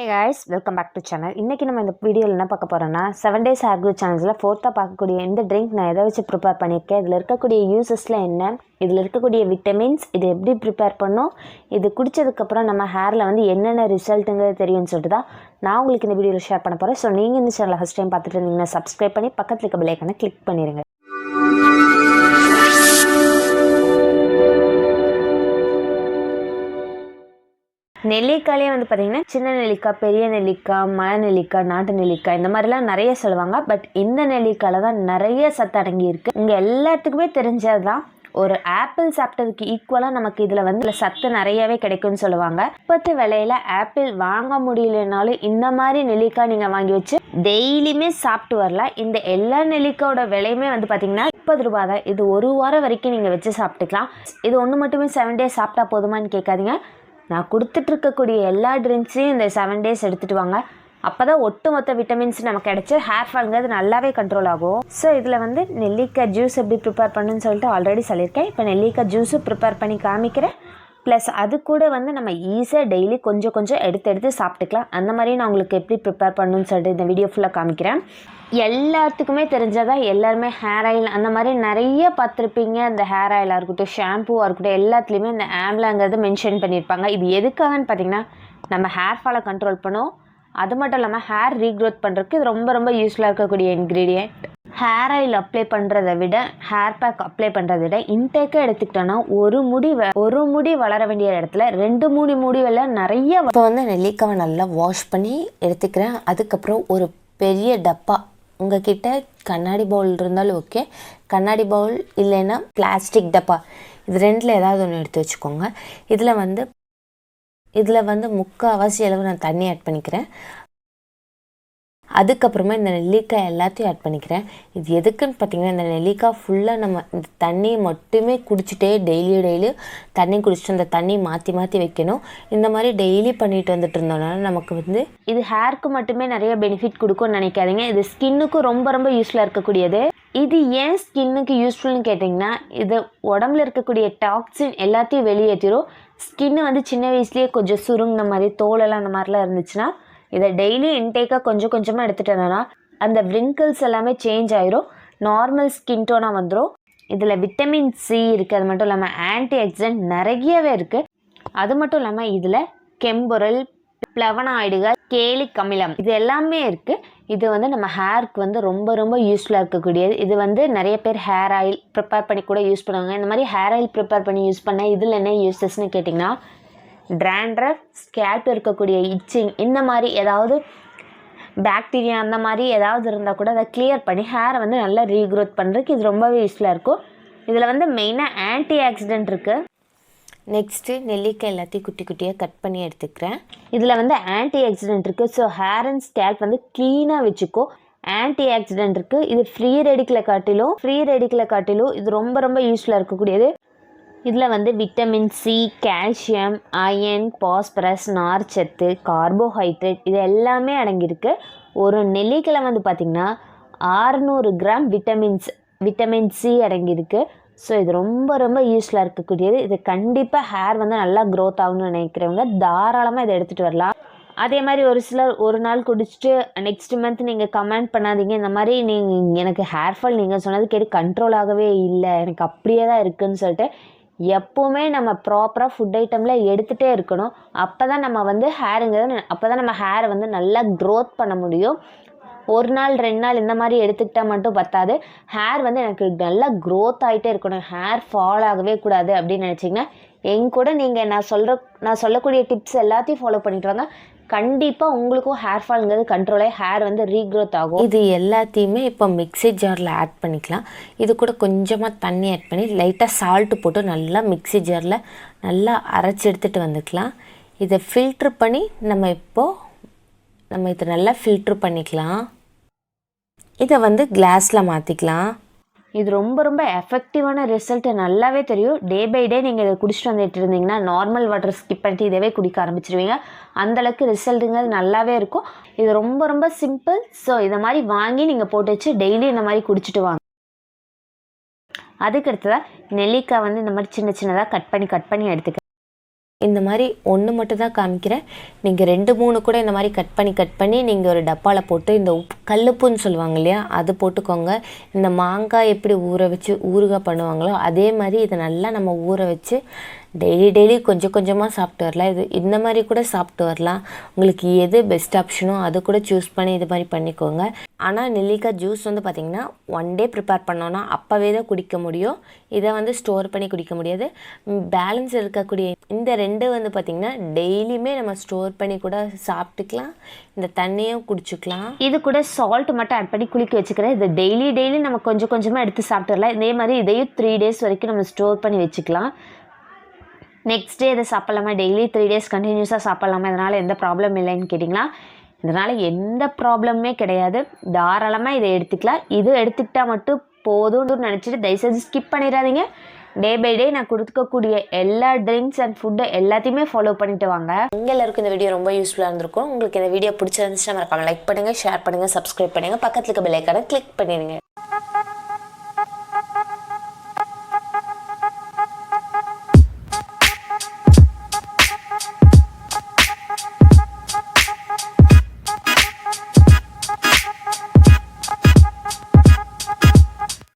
Hey guys, welcome back to channel. இன்னைக்கு நம்ம இந்த வீடியோவில் என்ன பார்க்க போகிறோம்னா 7 days hair growth சேனல்ஸில் ஃபோர்த்தாக பார்க்கக்கூடிய இந்த ட்ரிங்க் நான் எதை வச்சு ப்ரிப்பேர் பண்ணியிருக்கேன், இதில் இருக்கக்கூடிய யூசஸில் என்ன, இதில் இருக்கக்கூடிய விட்டமின்ஸ், இது எப்படி ப்ரிப்பேர் பண்ணோம், இது குடித்ததுக்கப்புறம் நம்ம ஹேரில் வந்து என்னென்ன ரிசல்ட்டுங்கிறது தெரியும்னு சொல்லிட்டு தான் நான் உங்களுக்கு இந்த வீடியோவில் ஷேர் பண்ண போகிறேன். ஸோ நீங்கள் இந்த சேனலை ஃபஸ்ட் டைம் பார்த்துட்டு இருந்தீங்கன்னா சப்ஸ்கிரைப் பண்ணி பக்கத்தில் இருக்க பெல் ஐகானை கிளிக் பண்ணிடுங்க. நெல்லிக்காயிலே வந்து பார்த்திங்கன்னா சின்ன நெல்லிக்காய், பெரிய நெல்லிக்காய், மலை நெல்லிக்காய், நாட்டு நெல்லிக்காய் இந்த மாதிரிலாம் நிறைய சொல்லுவாங்க. பட் இந்த நெல்லிக்காயில் தான் நிறைய சத்து அடங்கி இருக்குது. இங்கே எல்லாத்துக்குமே தெரிஞ்சது தான் ஒரு ஆப்பிள் சாப்பிட்டதுக்கு ஈக்குவலாக நமக்கு இதில் வந்து சத்து நிறையவே கிடைக்கும்னு சொல்லுவாங்க. இப்போத்து விலையில் ஆப்பிள் வாங்க முடியலனாலும் இந்த மாதிரி நெல்லிக்காய் நீங்கள் வாங்கி வச்சு டெய்லியுமே சாப்பிட்டு வரலாம். இந்த எல்லா நெல்லிக்காயோட விலையுமே வந்து பார்த்திங்கன்னா 30 ரூபா தான். இது ஒரு வாரம் வரைக்கும் நீங்கள் வச்சு சாப்பிட்டுக்கலாம். இது ஒன்று மட்டுமே 7 days சாப்பிட்டா போதுமான்னு கேட்காதீங்க. நான் கொடுத்துட்ருக்கக்கூடிய எல்லா ட்ரிங்க்ஸையும் இந்த 7 days எடுத்துகிட்டு வாங்க. அப்போ தான் ஒட்டுமொத்த விட்டமின்ஸ் நமக்கு கிடச்சி ஹேர் ஃபால்ங்கிறது நல்லாவே கண்ட்ரோல் ஆகும். ஸோ இதில் வந்து நெல்லிக்காய் ஜூஸ் எப்படி ப்ரிப்பேர் பண்ணுன்னு சொல்லிட்டு ஆல்ரெடி சொல்லியிருக்கேன். இப்போ நெல்லிக்காய் ஜூஸும் ப்ரிப்பேர் பண்ணி காமிக்கிறேன். ப்ளஸ் அது கூட வந்து நம்ம ஈஸியாக டெய்லி கொஞ்சம் கொஞ்சம் எடுத்து சாப்பிட்டுக்கலாம். அந்த மாதிரி நான் உங்களுக்கு எப்படி ப்ரிப்பேர் பண்ணணுன்னு சொல்லிட்டு இந்த வீடியோ ஃபுல்லாக காமிக்கிறேன். எல்லாத்துக்குமே தெரிஞ்சதாக எல்லாருமே ஹேர் ஆயில் அந்த மாதிரி நிறைய பார்த்துருப்பீங்க. இந்த ஹேர் ஆயிலாக இருக்கட்டும், ஷாம்பூவாக இருக்கட்டும், எல்லாத்துலேயுமே இந்த ஆம்லாங்கிறது மென்ஷன் பண்ணியிருப்பாங்க. இது எதுக்காகன்னு பார்த்தீங்கன்னா நம்ம ஹேர் ஃபாலை கண்ட்ரோல் பண்ணும். அது மட்டும் இல்லாமல் ஹேர் ரீக்ரோத் பண்ணுறதுக்கு இது ரொம்ப ரொம்ப யூஸ்ஃபுல்லாக இருக்கக்கூடிய இன்க்ரீடியன்ட். ஹேர் ஆயில் அப்ளை பண்ணுறதை விட ஹேர் பேக் அப்ளை பண்ணுறதை விட இன்டேக்காக எடுத்துக்கிட்டோன்னா ஒரு முடி வளர வேண்டிய இடத்துல 2-3 முடிவெல்லாம் நிறைய. இப்போ வந்து நெல்லிக்காவை நல்லா வாஷ் பண்ணி எடுத்துக்கிறேன். அதுக்கப்புறம் ஒரு பெரிய டப்பா, உங்ககிட்ட கண்ணாடி பவுல் இருந்தாலும் ஓகே, கண்ணாடி பவுல் இல்லைன்னா பிளாஸ்டிக் டப்பா, இது ரெண்டில் ஏதாவது ஒன்று எடுத்து வச்சுக்கோங்க. இதில் வந்து முக்கால்வாசி அளவு நான் தண்ணி ஆட் பண்ணிக்கிறேன். அதுக்கப்புறமா இந்த நெல்லிக்காய் எல்லாத்தையும் ஆட் பண்ணிக்கிறேன். இது எதுக்குன்னு பார்த்தீங்கன்னா இந்த நெல்லிக்காய் ஃபுல்லாக நம்ம இந்த தண்ணியை மட்டுமே குடிச்சிட்டே டெய்லியும் தண்ணி குடிச்சிட்டு அந்த தண்ணி மாற்றி வைக்கணும். இந்த மாதிரி டெய்லி பண்ணிட்டு வந்துட்டு இருந்தோம்னால நமக்கு வந்து இது ஹேருக்கு மட்டுமே நிறைய பெனிஃபிட் கொடுக்கும்னு நினைக்காதீங்க. இது ஸ்கின்னுக்கும் ரொம்ப ரொம்ப யூஸ்ஃபுல்லாக இருக்கக்கூடியது. இது ஏன் ஸ்கின்னுக்கு யூஸ்ஃபுல்னு கேட்டிங்கன்னா இது உடம்புல இருக்கக்கூடிய டாக்ஸின் எல்லாத்தையும் வெளியேற்றிடும். ஸ்கின்னு வந்து சின்ன வயசுலேயே கொஞ்சம் சுருங்கின மாதிரி தோலெல்லாம் அந்த மாதிரிலாம் இருந்துச்சுன்னா இதை டெய்லி இன்டேக்காக கொஞ்சம் கொஞ்சமாக எடுத்துட்டோன்னா அந்த விரிங்கிள்ஸ் எல்லாமே சேஞ்ச் ஆயிரும், நார்மல் ஸ்கின் டோனாக வந்துடும். இதில் விட்டமின் சி இருக்குது. அது மட்டும் இல்லாமல் ஆன்டி ஆக்சிடென்ட் நிறையவே இருக்குது. அது மட்டும் இல்லாமல் இதில் கெம்பொருள், பிளவனாய்டுகள், கேலிக் அமிலம் இது எல்லாமே இருக்குது. இது வந்து நம்ம ஹேருக்கு வந்து ரொம்ப ரொம்ப யூஸ்ஃபுல்லாக இருக்கக்கூடியது. இது வந்து நிறைய பேர் ஹேர் ஆயில் ப்ரிப்பேர் பண்ணி கூட யூஸ் பண்ணுவாங்க. இந்த மாதிரி ஹேர் ஆயில் ப்ரிப்பேர் பண்ணி யூஸ் பண்ண இதில் என்ன யூஸஸ்ன்னு கேட்டிங்கன்னா ட்ராண்ட்ரஃப், ஸ்கேல்ப் இருக்கக்கூடிய இச்சிங், இந்த மாதிரி ஏதாவது பாக்டீரியா அந்த மாதிரி ஏதாவது இருந்தால் கூட அதை கிளியர் பண்ணி ஹேரை வந்து நல்லா ரீக்ரோத் பண்ணுறதுக்கு இது ரொம்பவே யூஸ்ஃபுல்லாக இருக்கும். இதில் வந்து மெயினாக ஆன்டி ஆக்சிடென்ட் இருக்குது. நெக்ஸ்ட்டு நெல்லிக்காய் எல்லாத்தையும் குட்டி குட்டியாக கட் பண்ணி எடுத்துக்கிறேன். இதில் வந்து ஆன்டி ஆக்சிடென்ட் இருக்குது. ஸோ ஹேர் அண்ட் ஸ்கேல்ப் வந்து க்ளீனாக வச்சுக்கோ. ஆன்டி ஆக்சிடென்ட் இருக்குது. இது ஃப்ரீ ரெடிக்கலை காட்டிலும் இது ரொம்ப ரொம்ப யூஸ்ஃபுல்லாக இருக்கக்கூடியது. இதில் வந்து vitamin C, calcium, iron, phosphorus, நார்ச்சத்து, கார்போஹைட்ரேட் இது எல்லாமே அடங்கியிருக்கு. ஒரு நெல்லிக்காயில் வந்து பார்த்திங்கன்னா 600 கிராம் விட்டமின் சி அடங்கியிருக்கு. ஸோ இது ரொம்ப ரொம்ப யூஸ்ஃபுல்லாக இருக்கக்கூடியது. இது கண்டிப்பாக ஹேர் வந்து நல்லா க்ரோத் ஆகணும்னு நினைக்கிறவங்க தாராளமாக இதை எடுத்துகிட்டு வரலாம். அதே மாதிரி ஒரு சிலர் ஒரு நாள் குடிச்சிட்டு நெக்ஸ்ட் மந்த் நீங்கள் கமெண்ட் பண்ணாதீங்க, இந்த மாதிரி நீங்கள் எனக்கு ஹேர் ஃபால் நீங்கள் சொன்னது கேட்டு கண்ட்ரோல் ஆகவே இல்லை, எனக்கு அப்படியே தான் இருக்குதுன்னு சொல்லிட்டு எப்போவுமே நம்ம ப்ராப்பராக ஃபுட் ஐட்டமில் எடுத்துகிட்டே இருக்கணும். அப்போ தான் நம்ம வந்து நம்ம ஹேரை வந்து நல்லா க்ரோத் பண்ண முடியும். ஒரு நாள் 2 நாள் இந்த மாதிரி எடுத்துக்கிட்டால் மட்டும் பத்தாது. ஹேர் வந்து எனக்கு நல்லா க்ரோத் ஆகிட்டே இருக்கணும், ஹேர் ஃபால் ஆகவே கூடாது அப்படின்னு நினச்சிங்கன்னா கூட நீங்கள் நான் சொல்லக்கூடிய டிப்ஸ் எல்லாத்தையும் ஃபாலோ பண்ணிட்டு வாங்க. கண்டிப்பாக உங்களுக்கும் ஹேர் ஃபால்ங்கிறது கண்ட்ரோலாக ஹேர் வந்து ரீக்ரோத் ஆகும். இது எல்லாத்தையுமே இப்போ மிக்ஸி ஜாரில் ஆட் பண்ணிக்கலாம். இது கூட கொஞ்சமாக தண்ணி ஆட் பண்ணி லைட்டாக சால்ட்டு போட்டு நல்லா மிக்ஸி ஜாரில் நல்லா அரைச்சி எடுத்துகிட்டு வந்துக்கலாம். இதை ஃபில்ட்ரு பண்ணி நம்ம இதை நல்லா ஃபில்ட்ரு பண்ணிக்கலாம். இதை வந்து கிளாஸில் மாற்றிக்கலாம். இது ரொம்ப ரொம்ப எஃபெக்டிவான ரிசல்ட்டு நல்லாவே தெரியும். டே பை டே நீங்கள் இதை குடிச்சிட்டு வந்துட்டு இருந்தீங்கன்னா நார்மல் வாட்டர் ஸ்கிப் பண்ணிட்டு இதவே குடிக்க ஆரம்பிச்சிருவீங்க. அந்தளவுக்கு ரிசல்ட்டுங்கிறது நல்லாவே இருக்கும். இது ரொம்ப ரொம்ப சிம்பிள். ஸோ இதை மாதிரி வாங்கி நீங்கள் போட்டு வச்சு டெய்லி இந்த மாதிரி குடிச்சிட்டு வாங்க. அதுக்கடுத்ததாக நெல்லிக்காய் வந்து இந்த மாதிரி சின்னதாக கட் பண்ணி எடுத்துக்க. இந்த மாதிரி ஒன்று மட்டும் தான் காமிக்கிறேன். நீங்கள் 2-3 கூட இந்த மாதிரி கட் பண்ணி நீங்கள் ஒரு டப்பாவில் போட்டு இந்த கல்லுப்புன்னு சொல்லுவாங்க இல்லையா, அது போட்டுக்கோங்க. இந்த மாங்காய் எப்படி ஊற வச்சு ஊறுகாய் பண்ணுவாங்களோ அதே மாதிரி இதை நல்லா நம்ம ஊற வச்சு டெய்லி கொஞ்சம் கொஞ்சமாக சாப்பிட்டு வரலாம். இது இந்த மாதிரி கூட சாப்பிட்டு வரலாம். உங்களுக்கு எது பெஸ்ட் ஆப்ஷனோ அது கூட சூஸ் பண்ணி இது மாதிரி பண்ணிக்கோங்க. ஆனால் நெல்லிக்காய் ஜூஸ் வந்து பார்த்திங்கன்னா 1 டே ப்ரிப்பேர் பண்ணோன்னா அப்போவே தான் குடிக்க முடியும். இதை வந்து ஸ்டோர் பண்ணி குடிக்க முடியாது. பேலன்ஸ் இருக்கக்கூடிய இந்த 2 வந்து பார்த்திங்கன்னா டெய்லியுமே நம்ம ஸ்டோர் பண்ணி கூட சாப்பிட்டுக்கலாம். இந்த தண்ணியும் குடிச்சிக்கலாம். இது கூட சால்ட் மட்டும் ஆட் பண்ணி குளிக்க வச்சுக்கிறேன். இது டெய்லி நம்ம கொஞ்சம் கொஞ்சமாக எடுத்து சாப்பிட்டுடலாம். இதே மாதிரி இதையும் 3 டேஸ் வரைக்கும் நம்ம ஸ்டோர் பண்ணி வச்சுக்கலாம். நெக்ஸ்ட் டே இதை சாப்பிட்லாமா, டெய்லி 3 டேஸ் கண்டினியூஸாக சாப்பிட்லாமா, இதனால் எந்த ப்ராப்ளம் இல்லைன்னு கேட்டிங்களா, இதனால் எந்த ப்ராப்ளமே கிடையாது. தாராளமாக இதை எடுத்துக்கலாம். இது எடுத்துக்கிட்டால் மட்டும் போதும்னு நினச்சிட்டு தயவுசெய்து ஸ்கிப் பண்ணிடாதீங்க. டே பை டே நான் கொடுக்கக்கூடிய எல்லா ட்ரிங்க்ஸ் அண்ட் ஃபுட்டு எல்லாத்தையுமே ஃபாலோ பண்ணிட்டு வாங்க. உங்கள் எல்லாருக்கும் இந்த வீடியோ ரொம்ப யூஸ்ஃபுல்லாக இருந்திருக்கும். உங்களுக்கு இந்த வீடியோ பிடிச்சிருந்துச்சுன்னா மறக்காம லைக் பண்ணுங்கள், ஷேர் பண்ணுங்கள், சப்ஸ்கிரைப் பண்ணுங்கள், பக்கத்தில் இருக்க பெல் ஐக்கானை கிளிக் பண்ணிடுங்க.